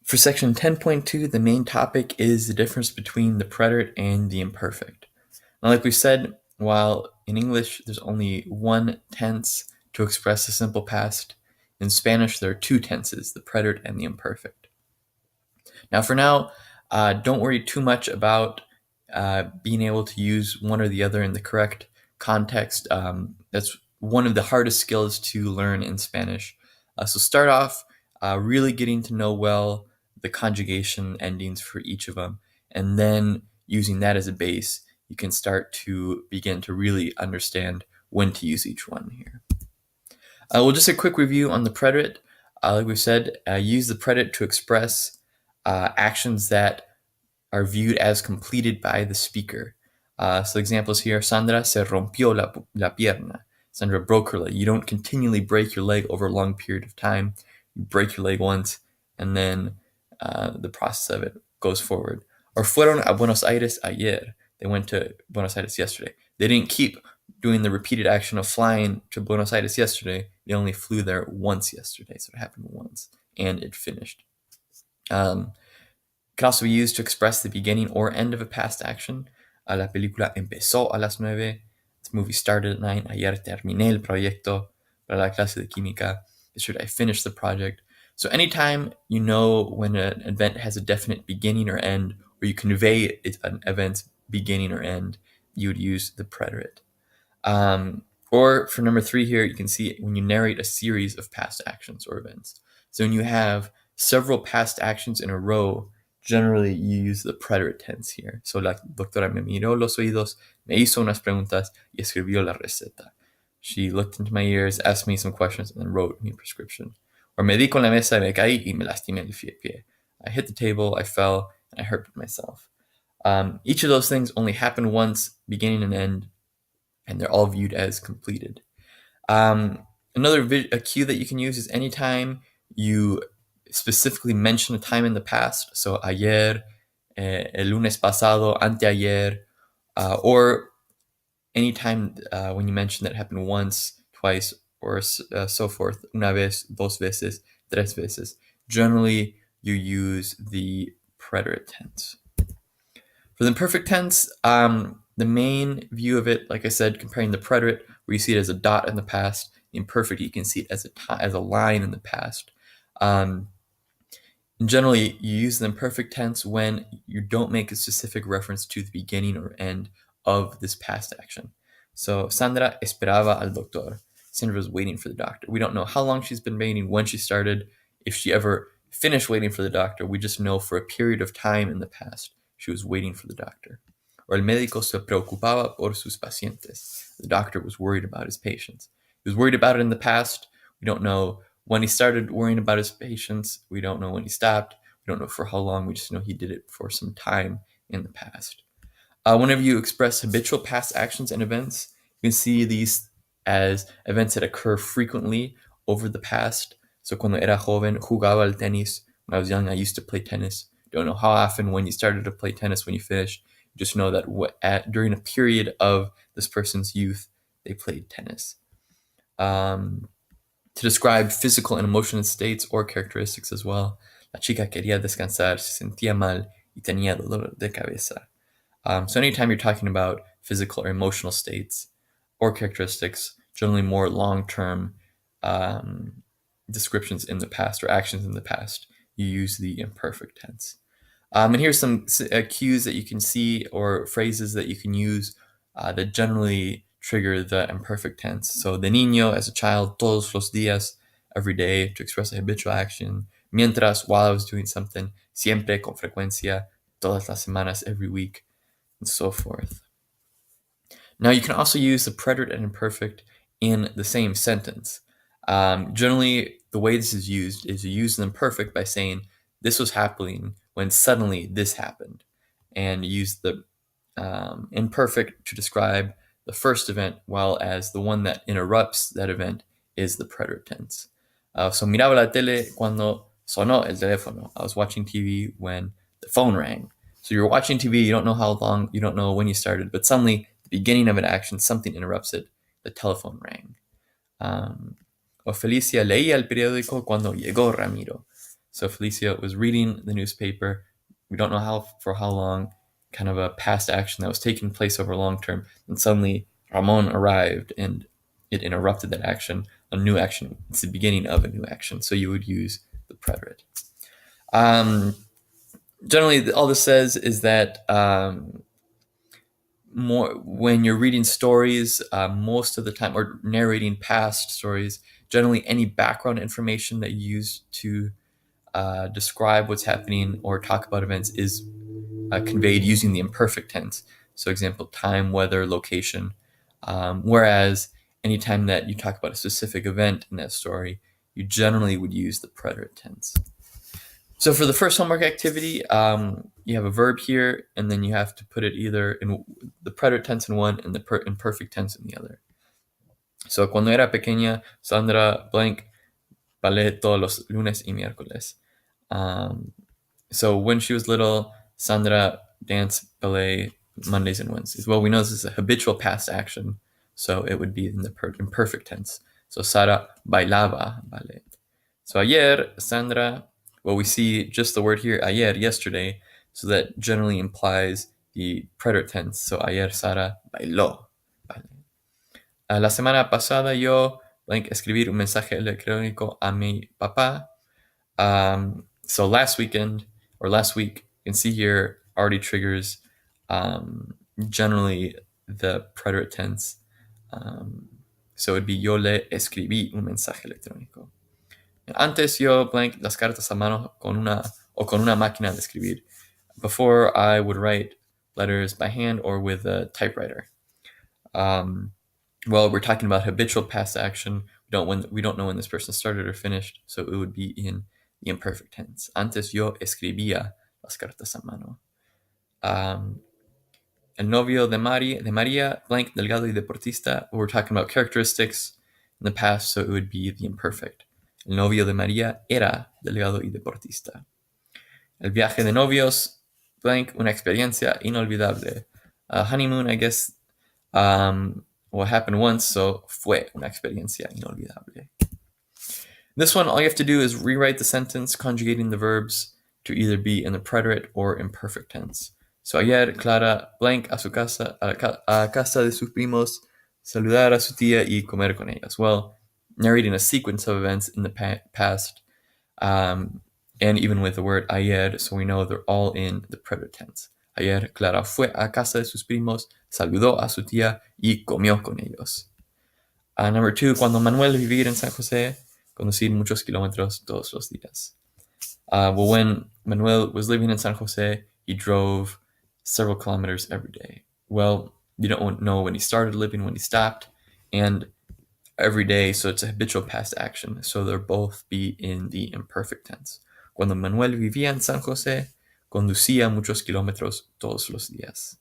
For section 10.2, the main topic is the difference between the preterite and the imperfect. Now, like we said, while in English there's only one tense to express the simple past, in Spanish there are two tenses, the preterite and the imperfect. Now, for now, don't worry too much about being able to use one or the other in the correct context. That's one of the hardest skills to learn in Spanish. So start off really getting to know well the conjugation endings for each of them, and then using that as a base, you can start to begin to really understand when to use each one here. We'll just a quick review on the preterite. Like we said, use the preterite to express actions that are viewed as completed by the speaker. So examples here, Sandra se rompió la pierna. Sandra broke her leg. You don't continually break your leg over a long period of time. You break your leg once, and then the process of it goes forward. Or fueron a Buenos Aires ayer. They went to Buenos Aires yesterday. They didn't keep doing the repeated action of flying to Buenos Aires yesterday. They only flew there once yesterday, so it happened once, and it finished. Can also be used to express the beginning or end of a past action. La película empezó a las 9. This movie started at 9. Ayer terminé el proyecto para la clase de química. Yesterday I finished the project. So anytime you know when an event has a definite beginning or end, or you convey an event's beginning or end, you would use the preterite. Or for number 3 here, you can see when you narrate a series of past actions or events. So when you have several past actions in a row, generally you use the preterite tense here. So la doctora me miró los oídos, me hizo unas preguntas y escribió la receta. She looked into my ears, asked me some questions, and then wrote me a prescription. Or me di con la mesa, me caí y me lastimé el pie. I hit the table, I fell, and I hurt myself. Each of those things only happen once, beginning and end, and they're all viewed as completed. Another cue that you can use is anytime you specifically mention a time in the past, so ayer, el lunes pasado, anteayer, or anytime when you mention that happened once, twice, or so forth, una vez, dos veces, tres veces. Generally, you use the preterite tense. For the imperfect tense, the main view of it, like I said, comparing the preterite, where you see it as a dot in the past, the imperfect, you can see it as a line in the past. Generally, you use the imperfect tense when you don't make a specific reference to the beginning or end of this past action. So, Sandra esperaba al doctor. Sandra was waiting for the doctor. We don't know how long she's been waiting, when she started, if she ever finished waiting for the doctor. We just know for a period of time in the past, she was waiting for the doctor. Or el médico se preocupaba por sus pacientes. The doctor was worried about his patients. He was worried about it in the past. We don't know when he started worrying about his patients. We don't know when he stopped. We don't know for how long. We just know he did it for some time in the past. Whenever you express habitual past actions and events, you can see these as events that occur frequently over the past. So cuando era joven, jugaba al tenis. When I was young, I used to play tennis. Don't know how often, when you started to play tennis, when you finished. Just know that during a period of this person's youth, they played tennis. To describe physical and emotional states or characteristics as well. La chica quería descansar, se sentía mal y tenía dolor de cabeza. So anytime you're talking about physical or emotional states or characteristics, generally more long-term descriptions in the past or actions in the past, you use the imperfect tense. And here's some cues that you can see or phrases that you can use that generally trigger the imperfect tense. So de niño, as a child, todos los días, every day, to express a habitual action. Mientras, while I was doing something. Siempre, con frecuencia, todas las semanas, every week, and so forth. Now, you can also use the preterite and imperfect in the same sentence. Generally, the way this is used is you use the imperfect by saying, this was happening when suddenly this happened. And you use the imperfect to describe the first event, while as the one that interrupts that event is the preterite tense. So, miraba la tele cuando sonó el teléfono. I was watching TV when the phone rang. So you're watching TV, you don't know how long, you don't know when you started, but suddenly, the beginning of an action, something interrupts it. The telephone rang. O Felicia leía el periódico cuando llegó Ramiro. So Felicia was reading the newspaper. We don't know for how long, kind of a past action that was taking place over long term. And suddenly Ramon arrived and it interrupted that action, a new action. It's the beginning of a new action. So you would use the preterite. Generally, all this says is that more when you're reading stories, most of the time, or narrating past stories, generally any background information that you use to describe what's happening or talk about events is conveyed using the imperfect tense. So, example, time, weather, location. Whereas anytime that you talk about a specific event in that story, you generally would use the preterite tense. So for the first homework activity, you have a verb here, and then you have to put it either in the preterite tense in one and the imperfect tense in the other. So cuando era pequeña, Sandra blank ballet todos los lunes y miércoles. So when she was little, Sandra danced ballet Mondays and Wednesdays. Well, we know this is a habitual past action, so it would be in the imperfect tense. So Sara bailaba ballet. So ayer, Sandra, well, we see just the word here, ayer, yesterday, so that generally implies the preterite tense. So ayer Sara bailó. La semana pasada yo escribir un mensaje electrónico a mi papá. So last week, you can see here already triggers generally the preterite tense. So it'd be yo le escribí un mensaje electrónico. Antes yo blank las cartas a mano con una máquina de escribir. Before I would write letters by hand or with a typewriter. Well, we're talking about habitual past action. We don't know when this person started or finished, so it would be in the imperfect tense. Antes yo escribía las cartas a mano. El novio de María, blank, delgado y deportista. We're talking about characteristics in the past, so it would be the imperfect. El novio de María era delgado y deportista. El viaje de novios, blank, una experiencia inolvidable. Honeymoon, I guess, what happened once, so fue una experiencia inolvidable. This one, all you have to do is rewrite the sentence conjugating the verbs to either be in the preterite or imperfect tense. So ayer Clara blank a su casa, a casa de sus primos, saludar a su tía y comer con ellas. Well, narrating a sequence of events in the past, and even with the word ayer, so we know they're all in the preterite tense. Ayer Clara fue a casa de sus primos, saludó a su tía y comió con ellos. Number 2, cuando Manuel vivía en San José, conducir muchos kilómetros todos los días. Well, when Manuel was living in San Jose, he drove several kilometers every day. Well, you don't know when he started living, when he stopped, and every day, so it's a habitual past action. So they'll both be in the imperfect tense. Cuando Manuel vivía en San José, conducía muchos kilómetros todos los días.